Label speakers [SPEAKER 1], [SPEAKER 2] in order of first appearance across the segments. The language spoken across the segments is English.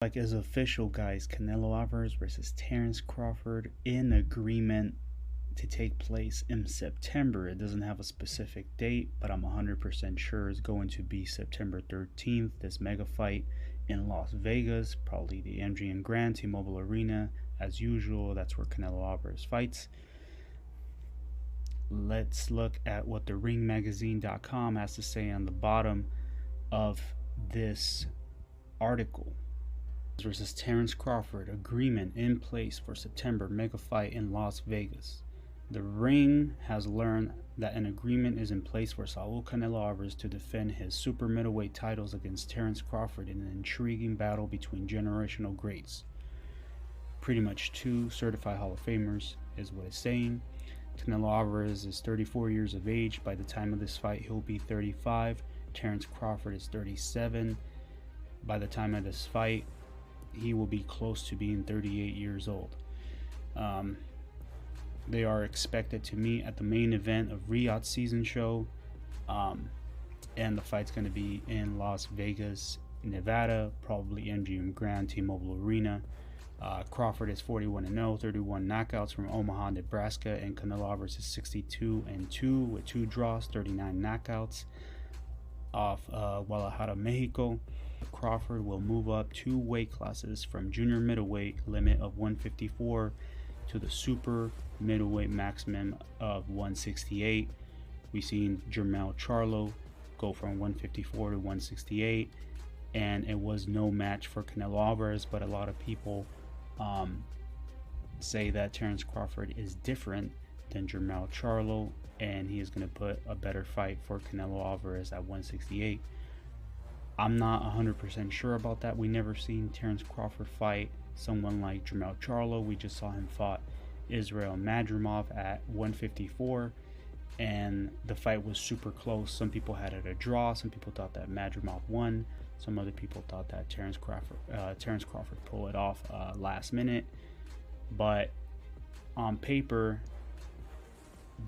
[SPEAKER 1] Like is official, guys. Canelo Alvarez versus Terence Crawford in agreement to take place in September. It doesn't have a specific date, but I'm 100% sure it's going to be September 13th. This mega fight in Las Vegas, probably the MGM Grand, T-Mobile Arena, as usual. That's where Canelo Alvarez fights. Let's look at what the ringmagazine.com has to say on the bottom of this article. Versus Terence Crawford, agreement in place for September mega fight in Las Vegas. The Ring has learned that an agreement is in place for Saul Canelo Alvarez to defend his super middleweight titles against Terence Crawford in an intriguing battle between generational greats. Pretty much two certified Hall of Famers is what it's saying. Canelo Alvarez is 34 years of age. By the time of this fight, he'll be 35. Terence Crawford is 37. By the time of this fight, he will be close to being 38 years old. They are expected to meet at the main event of Riyadh's season show, and the fight's going to be in Las Vegas, Nevada, probably MGM Grand, T-Mobile Arena. Crawford is 41-0, 31 knockouts from Omaha, Nebraska, and Canelo Alvarez is 62-2 with 2 draws, 39 knockouts off Guadalajara, Mexico. Crawford will move up 2 weight classes from junior middleweight limit of 154 to the super middleweight maximum of 168. We've seen Jermell Charlo go from 154 to 168, and it was no match for Canelo Alvarez, but a lot of people say that Terence Crawford is different than Jermell Charlo, and he is going to put a better fight for Canelo Alvarez at 168. I'm not 100% sure about that. We never seen Terence Crawford fight someone like Jermell Charlo. We just saw him fought Israel Madrimov at 154, and the fight was super close. Some people had it a draw. Some people thought that Madrimov won. Some other people thought that Terence Crawford pulled it off last minute. But on paper,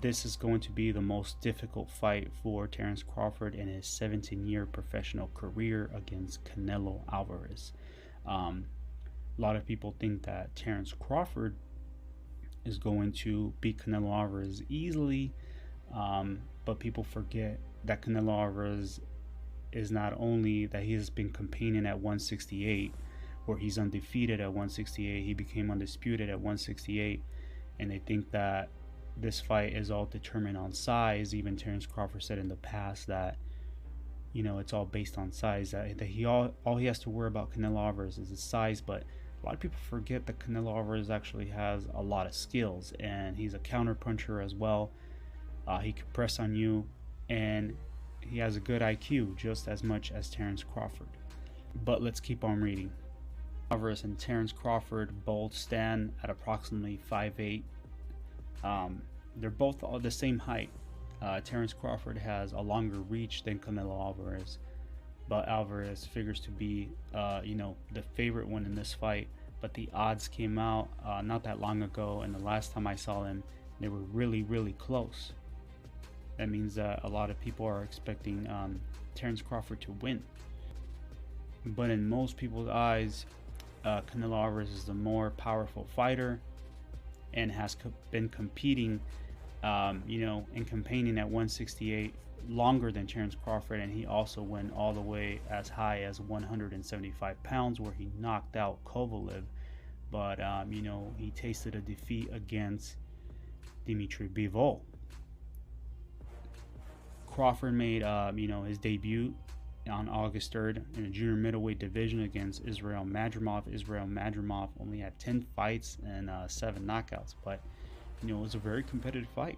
[SPEAKER 1] this is going to be the most difficult fight for Terence Crawford in his 17-year professional career against Canelo Alvarez. A lot of people think that Terence Crawford is going to beat Canelo Alvarez easily, but people forget that Canelo Alvarez is not only that he has been competing at 168, where he's undefeated at 168, he became undisputed at 168, and they think that this fight is all determined on size. Even Terence Crawford said in the past that, you know, it's all based on size, that all he has to worry about Canelo Alvarez is his size. But a lot of people forget that Canelo Alvarez actually has a lot of skills, and he's a counter puncher as well. He can press on you, and he has a good IQ just as much as Terence Crawford. But let's keep on reading. Alvarez and Terence Crawford both stand at approximately 5'8". They're both all the same height. Terence Crawford has a longer reach than Canelo Alvarez, but Alvarez figures to be, the favorite one in this fight. But the odds came out not that long ago, and the last time I saw them, they were really, really close. That means that a lot of people are expecting Terence Crawford to win. But in most people's eyes, Canelo Alvarez is the more powerful fighter and has been competing, and campaigning at 168 longer than Terence Crawford, and he also went all the way as high as 175 pounds, where he knocked out Kovalev. But he tasted a defeat against Dimitri Bivol. Crawford made his debut on August 3rd in the junior middleweight division against Israel Madrimov. Israel Madrimov only had 10 fights and 7 knockouts, but it was a very competitive fight.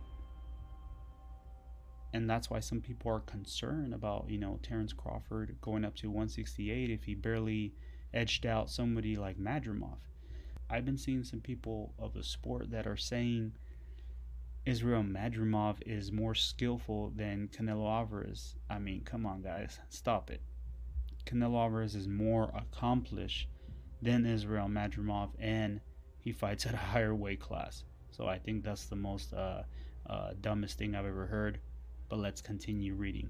[SPEAKER 1] And that's why some people are concerned about, Terence Crawford going up to 168 if he barely edged out somebody like Madrimov. I've been seeing some people of the sport that are saying Israel Madrimov is more skillful than Canelo Alvarez. I mean, come on, guys, stop it. Canelo Alvarez is more accomplished than Israel Madrimov, and he fights at a higher weight class. So I think that's the most dumbest thing I've ever heard. But let's continue reading.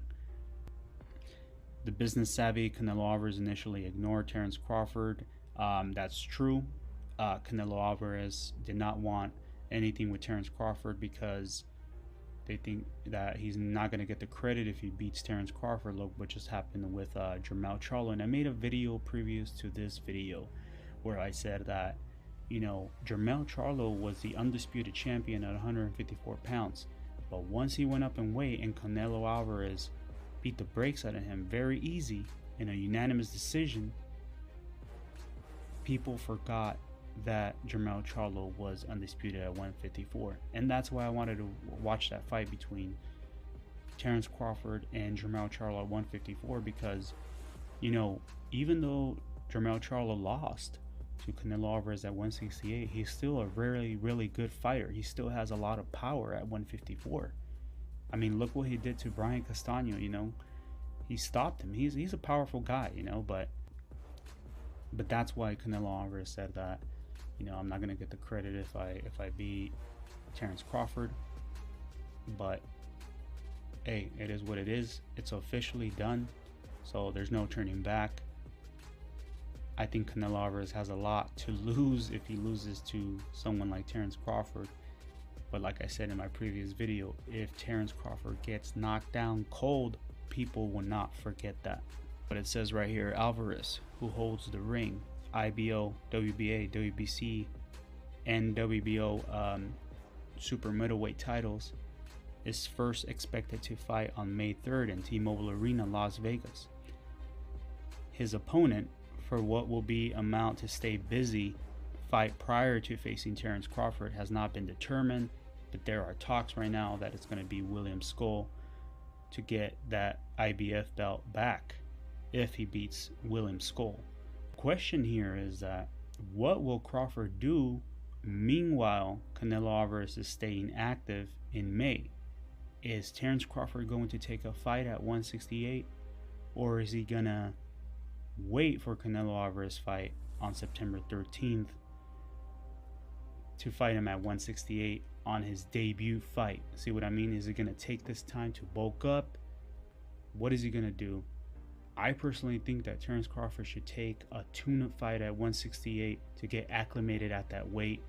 [SPEAKER 1] The business savvy Canelo Alvarez initially ignored Terence Crawford That's true. Canelo Alvarez did not want anything with Terence Crawford because they think that he's not going to get the credit if he beats Terence Crawford. Look what just happened with Jermell Charlo. And I made a video previous to this video where I said that, you know, Jermell Charlo was the undisputed champion at 154 pounds. But once he went up in weight and Canelo Alvarez beat the brakes out of him very easy in a unanimous decision, people forgot that Jermell Charlo was undisputed at 154. And that's why I wanted to watch that fight between Terence Crawford and Jermell Charlo at 154, because, you know, even though Jermell Charlo lost to Canelo Alvarez at 168, he's still a really, really good fighter. He still has a lot of power at 154. I mean, look what he did to Brian Castano, you know. He stopped him. He's a powerful guy, you know, but that's why Canelo Alvarez said that, you know, I'm not gonna get the credit if I beat Terence Crawford. But hey, it is what it is. It's officially done, so there's no turning back. I think Canelo Alvarez has a lot to lose if he loses to someone like Terence Crawford. But like I said in my previous video, if Terence Crawford gets knocked down cold, people will not forget that. But it says right here, Alvarez, who holds the ring, IBO, WBA, WBC, and WBO super middleweight titles, is first expected to fight on May 3rd in T-Mobile Arena, Las Vegas. His opponent, for what will be amount to stay busy fight prior to facing Terence Crawford, has not been determined, but there are talks right now that it's going to be William Skull to get that IBF belt back if he beats William Skull. Question here is that what will Crawford do meanwhile Canelo Alvarez is staying active in May? Is Terence Crawford going to take a fight at 168, or is he gonna wait for Canelo Alvarez fight on September 13th to fight him at 168 on his debut fight? See what I mean? Is he gonna take this time to bulk up? What is he gonna do? I personally think that Terence Crawford should take a tune-up fight at 168 to get acclimated at that weight,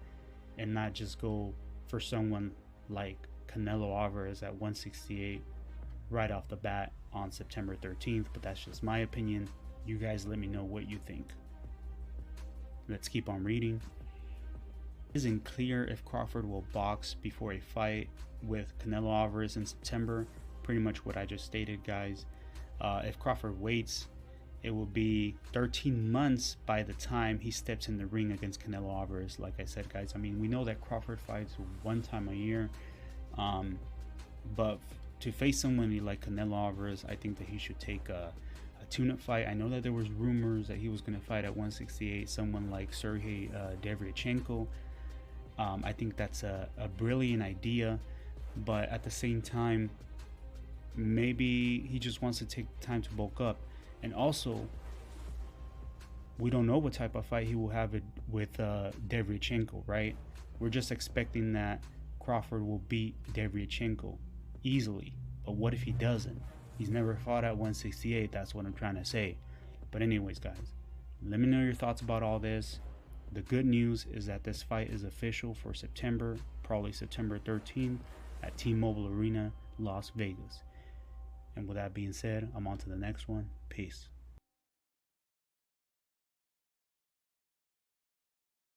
[SPEAKER 1] and not just go for someone like Canelo Alvarez at 168 right off the bat on September 13th. But that's just my opinion. You guys let me know what you think. Let's keep on reading. It isn't clear if Crawford will box before a fight with Canelo Alvarez in September. Pretty much what I just stated, guys. If Crawford waits, it will be 13 months by the time he steps in the ring against Canelo Alvarez. Like I said, guys, I mean, we know that Crawford fights one time a year, but to face somebody like Canelo Alvarez, I think that he should take a tune-up fight. I know that there was rumors that he was going to fight at 168 someone like Sergey Devrichenko. I think that's a brilliant idea, but at the same time, maybe he just wants to take time to bulk up. And also, we don't know what type of fight he will have with Devrichenko, right? We're just expecting that Crawford will beat Devrichenko easily. But what if he doesn't? He's never fought at 168. That's what I'm trying to say. But anyways, guys, let me know your thoughts about all this. The good news is that this fight is official for September, probably September 13th at T-Mobile Arena, Las Vegas. And with that being said, I'm on to the next one. Peace.